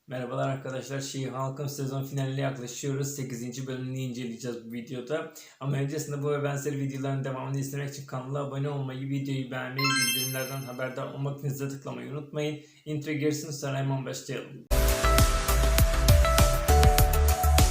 Merhabalar arkadaşlar. She-Hulk'ın sezon finaline yaklaşıyoruz. 8. bölümünü inceleyeceğiz bu videoda. Ama öncesinde bu ve benzeri videoların devamını izlemek için kanala abone olmayı, videoyu beğenmeyi, bildirimlerden haberdar olmak için zile tıklamayı unutmayın. Intro girsin, sonra hemen başlayalım.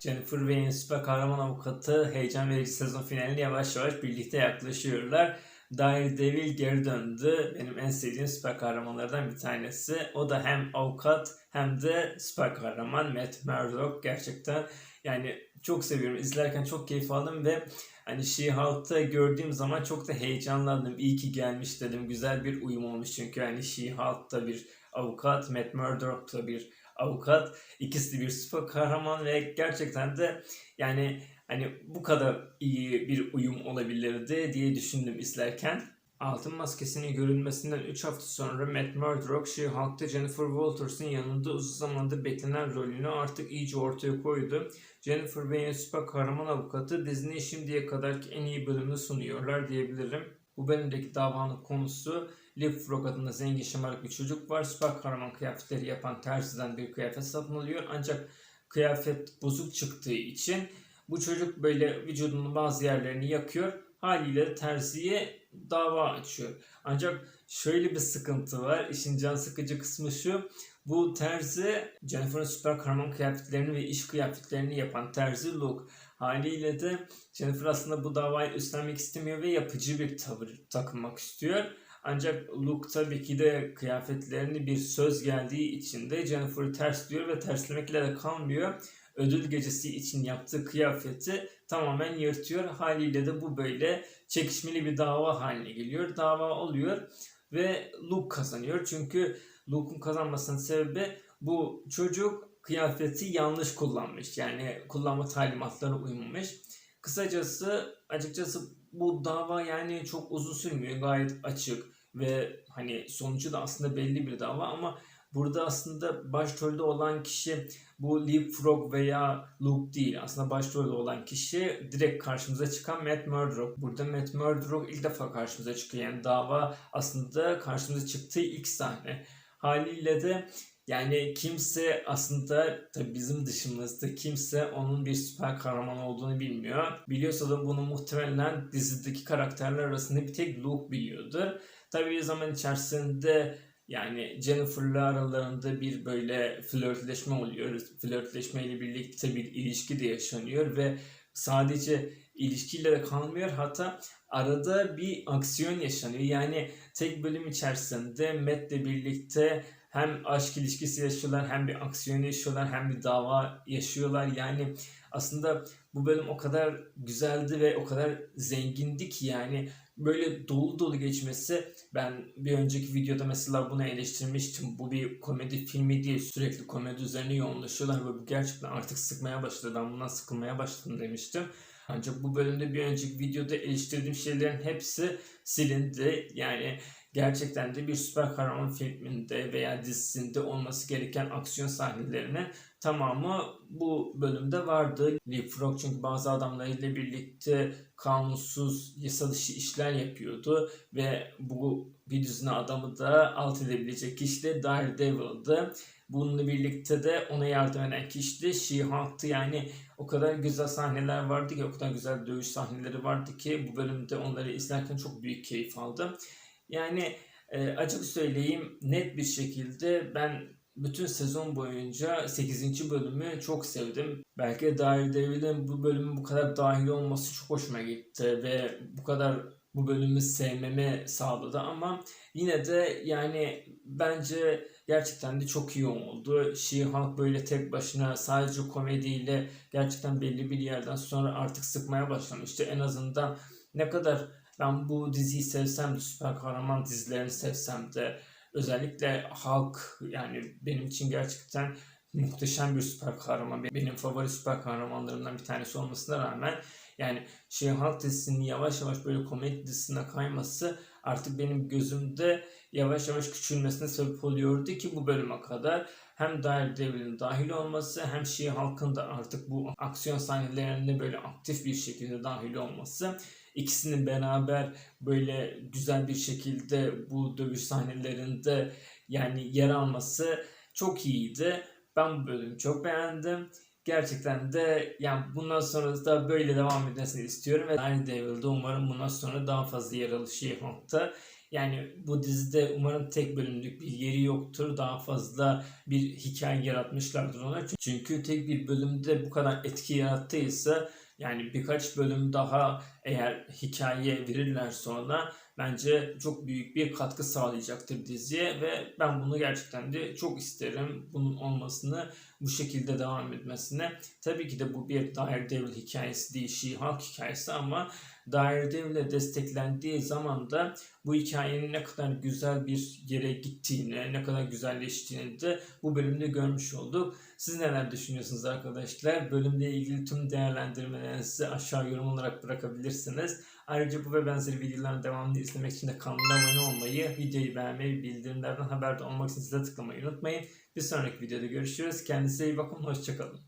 Jennifer Wayne'in süper kahraman avukatı heyecan verici sezon finaline yavaş yavaş birlikte yaklaşıyorlar. Daredevil geri döndü. Benim en sevdiğim süper kahramanlardan bir tanesi. O da hem avukat hem de süper kahraman Matt Murdock. Gerçekten yani çok seviyorum. İzlerken çok keyif aldım ve hani She-Hulk'ta gördüğüm zaman çok da heyecanlandım. İyi ki gelmiş dedim. Güzel bir uyum olmuş çünkü hani She-Hulk'ta bir avukat, Matt Murdock'ta bir avukat. İkisi de bir süper kahraman ve gerçekten de yani hani bu kadar iyi bir uyum olabilirdi diye düşündüm izlerken. Altın Maskesi'nin görülmesinden 3 hafta sonra Matt Murdock, She-Hulk'ta Jennifer Walters'ın yanında uzun zamandır beklenen rolünü artık iyice ortaya koydu. Jennifer Wayne süper kahraman avukatı dizinin şimdiye kadarki en iyi bölümünü sunuyorlar diyebilirim. Bu bölümdeki davanın konusu Liv Frog adında zengin şımarık bir çocuk var. Süper kahraman kıyafetleri yapan terziden bir kıyafet satın alıyor. Ancak kıyafet bozuk çıktığı için bu çocuk böyle vücudunun bazı yerlerini yakıyor. Haliyle terziye dava açıyor. Ancak şöyle bir sıkıntı var. İşin can sıkıcı kısmı şu. Bu terzi Jennifer'ın süper kahraman kıyafetlerini ve iş kıyafetlerini yapan terzi Luke. Haliyle de Jennifer aslında bu davayı üstlenmek istemiyor ve yapıcı bir tavır takınmak istiyor. Ancak Luke tabii ki de kıyafetlerini bir söz geldiği için de Jennifer'ı tersliyor ve terslemekle de kalmıyor. Ödül gecesi için yaptığı kıyafeti tamamen yırtıyor. Haliyle de bu böyle çekişmeli bir dava haline geliyor. Dava oluyor ve Luke kazanıyor. Çünkü Luke'un kazanmasının sebebi bu çocuk kıyafeti yanlış kullanmış. Yani kullanma talimatlarına uymamış. Açıkçası bu dava yani çok uzun sürmüyor. Gayet açık ve hani sonucu da aslında belli bir dava ama burada aslında başrolde olan kişi bu Liv Frog veya Luke değil. Aslında başrolde olan kişi direkt karşımıza çıkan Matt Murdock. Burada Matt Murdock ilk defa karşımıza çıkıyor. Yani dava aslında karşımıza çıktığı ilk sahne. Haliyle de yani kimse aslında tabii bizim dışımızda kimse onun bir süper kahraman olduğunu bilmiyor. Biliyorsa da bunu muhtemelen dizideki karakterler arasında bir tek Luke biliyordur. Tabii zaman içerisinde yani Jennifer'la aralarında bir böyle flörtleşme oluyor. Flörtleşmeyle birlikte bir ilişki de yaşanıyor ve sadece ilişkiyle de kalmıyor. Hatta arada bir aksiyon yaşanıyor. Yani tek bölüm içerisinde Matt'le birlikte hem aşk ilişkisi yaşıyorlar, hem bir aksiyon yaşıyorlar, hem bir dava yaşıyorlar. Yani aslında bu bölüm o kadar güzeldi ve o kadar zengindi ki yani böyle dolu dolu geçmesi. Ben bir önceki videoda mesela bunu eleştirmiştim. Bu bir komedi filmi değil, sürekli komedi üzerine yoğunlaşıyorlar ve bu gerçekten artık sıkmaya başladı. Ben bundan sıkılmaya başladım demiştim. Ancak bu bölümde bir önceki videoda eleştirdiğim şeylerin hepsi silindi. Yani gerçekten de bir süper kahraman filminde veya dizisinde olması gereken aksiyon sahnelerinin tamamı bu bölümde vardı. Lee Frog çünkü bazı adamlarıyla birlikte kanunsuz, yasa dışı işler yapıyordu ve bu bir düzine adamı da alt edebilecek kişi de Daredevil'dı. Bununla birlikte de ona yardım eden kişi de She-Hulk'tı. Yani o kadar güzel sahneler vardı ki, o kadar güzel dövüş sahneleri vardı ki bu bölümde onları izlerken çok büyük keyif aldım. Yani açık söyleyeyim, net bir şekilde ben bütün sezon boyunca 8. bölümü çok sevdim. Belki Daredevil'in bu bölümün bu kadar dahil olması çok hoşuma gitti ve bu kadar bu bölümü sevmemi sağladı ama yine de yani bence gerçekten de çok iyi oldu. She-Hulk böyle tek başına sadece komediyle gerçekten belli bir yerden sonra artık sıkmaya başlamıştı. En azından ne kadar ben bu diziyi sevsem de, süper kahraman dizilerini sevsem de, özellikle Hulk yani benim için gerçekten muhteşem bir süper kahraman. Benim favori süper kahramanlarımdan bir tanesi olmasına rağmen yani Hulk dizisinin yavaş yavaş böyle komedi dizisine kayması artık benim gözümde yavaş yavaş küçülmesine sebep oluyordu ki bu bölüme kadar hem Daredevil'in dahil olması hem She-Hulk'ın da artık bu aksiyon sahnelerinde böyle aktif bir şekilde dahil olması, ikisinin beraber böyle güzel bir şekilde bu dövüş sahnelerinde yani yer alması çok iyiydi. Ben bu bölümü çok beğendim. Gerçekten de yani bundan sonra da böyle devam etmesini istiyorum ve Daredevil'de umarım bundan sonra daha fazla yer alır She-Hulk'ta. Yani bu dizide umarım tek bölümlük bir yeri yoktur. Daha fazla bir hikaye yaratmışlardır ona. Çünkü tek bir bölümde bu kadar etki yarattıysa yani birkaç bölüm daha eğer hikaye verirler sonra bence çok büyük bir katkı sağlayacaktır diziye ve ben bunu gerçekten de çok isterim. Bunun olmasını, bu şekilde devam etmesine. Tabii ki de bu bir Daredevil hikayesi değil, She-Hulk hikayesi ama Daredevil'le desteklendiği zaman da bu hikayenin ne kadar güzel bir yere gittiğini, ne kadar güzelleştiğini de bu bölümde görmüş olduk. Siz neler düşünüyorsunuz arkadaşlar? Bölümle ilgili tüm değerlendirmelerinizi aşağı yorum olarak bırakabilirsiniz. Ayrıca bu ve benzeri videoların devamını izlemek için de kanala abone olmayı, videoyu beğenmeyi, bildirimlerden haberdar olmak için zile tıklamayı unutmayın. Bir sonraki videoda görüşürüz. Kendinize iyi bakın. Hoşçakalın.